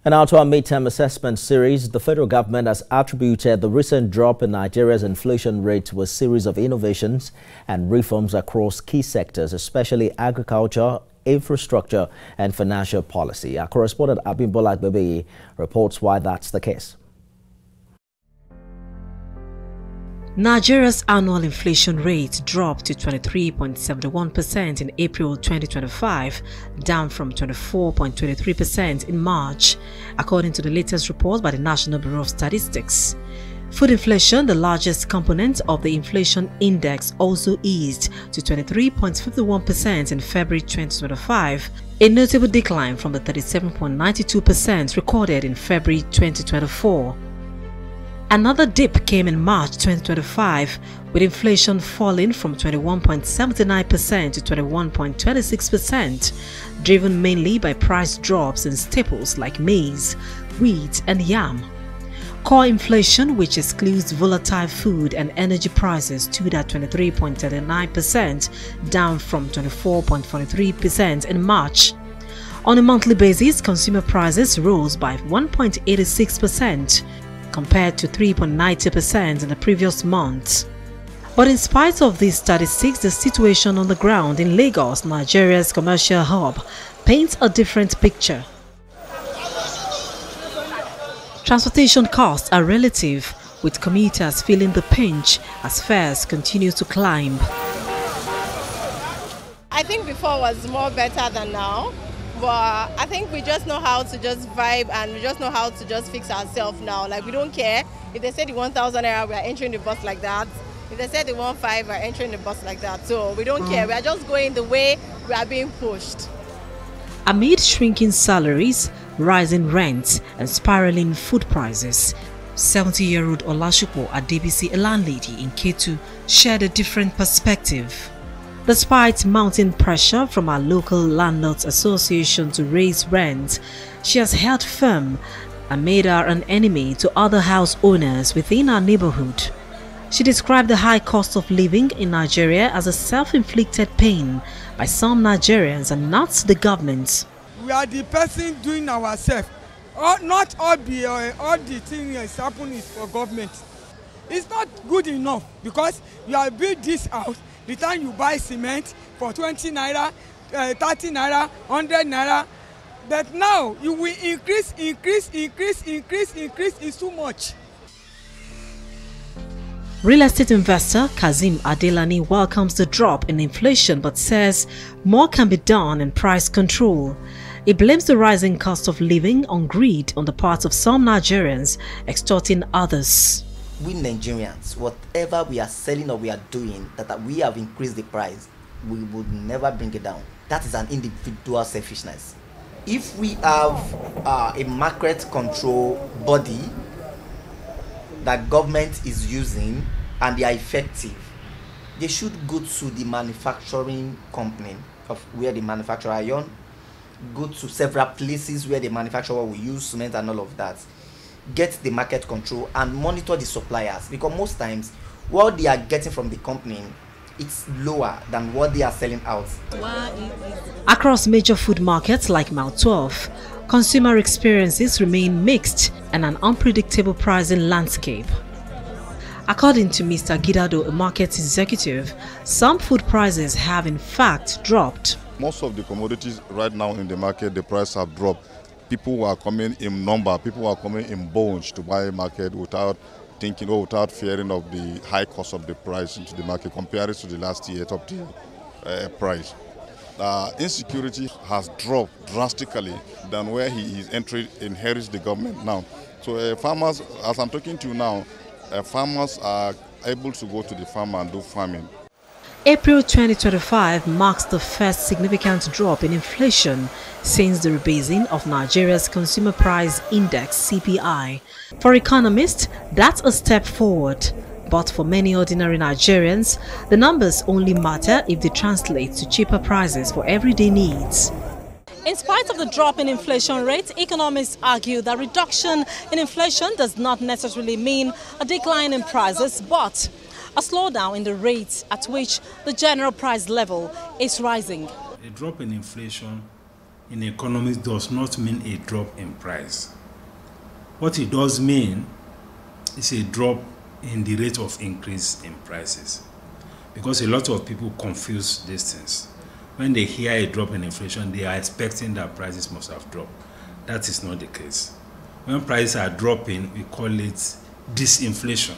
And now to our midterm assessment series, the federal government has attributed the recent drop in Nigeria's inflation rate to a series of innovations and reforms across key sectors, especially agriculture, infrastructure and financial policy. Our correspondent Abimbola Bebe reports why that's the case. Nigeria's annual inflation rate dropped to 23.71% in April 2025, down from 24.23% in March, according to the latest report by the National Bureau of Statistics. Food inflation, the largest component of the inflation index, also eased to 23.51% in February 2025, a notable decline from the 37.92% recorded in February 2024. Another dip came in March 2025, with inflation falling from 21.79% to 21.26%, driven mainly by price drops in staples like maize, wheat and yam. Core inflation, which excludes volatile food and energy prices, stood at 23.39%, down from 24.43% in March. On a monthly basis, consumer prices rose by 1.86%, compared to 3.90% in the previous month. But in spite of these statistics, the situation on the ground in Lagos, Nigeria's commercial hub, paints a different picture. Transportation costs are relative, with commuters feeling the pinch as fares continue to climb. I think before was more better than now. But I think we just know how to just vibe and we just know how to just fix ourselves now. Like, we don't care. If they say the 1,000 naira, we are entering the bus like that. If they say the 1,500, we are entering the bus like that. So we don't care. We are just going the way we are being pushed. Amid shrinking salaries, rising rents and spiraling food prices, 70-year-old Olashupo Adebisi, a landlady in Ketu, shared a different perspective. Despite mounting pressure from our local landlords association to raise rent, she has held firm and made her an enemy to other house owners within our neighborhood. She described the high cost of living in Nigeria as a self-inflicted pain by some Nigerians and not the government. We are the person doing ourselves. Not all the things happening is for government. It's not good enough because you have built this house. The time you buy cement for 20 naira, 30 naira, 100 naira, but now you will increase, it's too much. Real estate investor Kazim Adelani welcomes the drop in inflation but says more can be done in price control. He blames the rising cost of living on greed on the part of some Nigerians, extorting others. We Nigerians, whatever we are selling or we are doing, that we have increased the price, we would never bring it down. That is an individual selfishness. If we have a market control body that government is using and they are effective, they should go to the manufacturing company of where they manufacture iron, go to several places where they manufacture what we use, cement and all of that. Get the market control and monitor the suppliers, because most times what they are getting from the company, it's lower than what they are selling out. Across major food markets like Mile 12, consumer experiences remain mixed and an unpredictable pricing landscape. According to Mr. Gidado, a market executive, some food prices have in fact dropped. Most of the commodities right now in the market, the price have dropped. People are coming in number, people are coming in bunch to buy a market without thinking or without fearing of the high cost of the price into the market compared to the last year top tier price. Insecurity has dropped drastically than where he is inherits the government now. So farmers, as I'm talking to you now, farmers are able to go to the farm and do farming. April 2025 marks the first significant drop in inflation since the rebasing of Nigeria's Consumer Price Index (CPI). For economists, that's a step forward. But for many ordinary Nigerians, the numbers only matter if they translate to cheaper prices for everyday needs. In spite of the drop in inflation rate, economists argue that reduction in inflation does not necessarily mean a decline in prices, but a slowdown in the rate at which the general price level is rising. A drop in inflation in economics does not mean a drop in price. What it does mean is a drop in the rate of increase in prices. Because a lot of people confuse these things. When they hear a drop in inflation, they are expecting that prices must have dropped. That is not the case. When prices are dropping, we call it disinflation.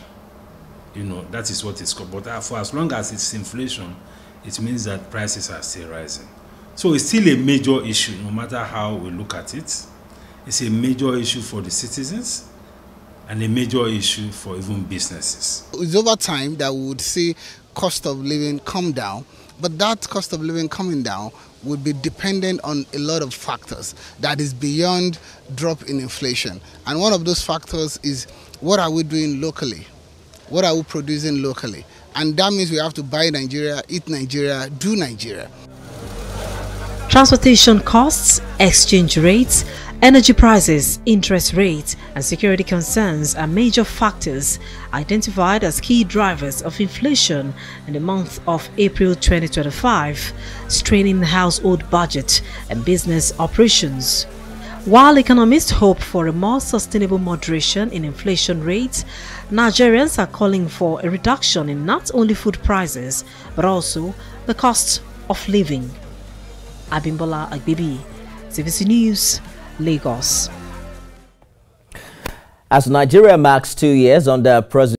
You know, that is what it's called. But for as long as it's inflation, it means that prices are still rising. So it's still a major issue, no matter how we look at it. It's a major issue for the citizens and a major issue for even businesses. It's over time that we would see cost of living come down, but that cost of living coming down would be dependent on a lot of factors that is beyond drop in inflation. And one of those factors is, what are we doing locally? What are we producing locally? And that means we have to buy Nigeria, eat Nigeria, do Nigeria. Transportation costs, exchange rates, energy prices, interest rates, and security concerns are major factors identified as key drivers of inflation in the month of April 2025, straining the household budget and business operations. While economists hope for a more sustainable moderation in inflation rates, Nigerians are calling for a reduction in not only food prices but also the cost of living. Abimbola Agbibi, TVC News, Lagos. As Nigeria marks 2 years under President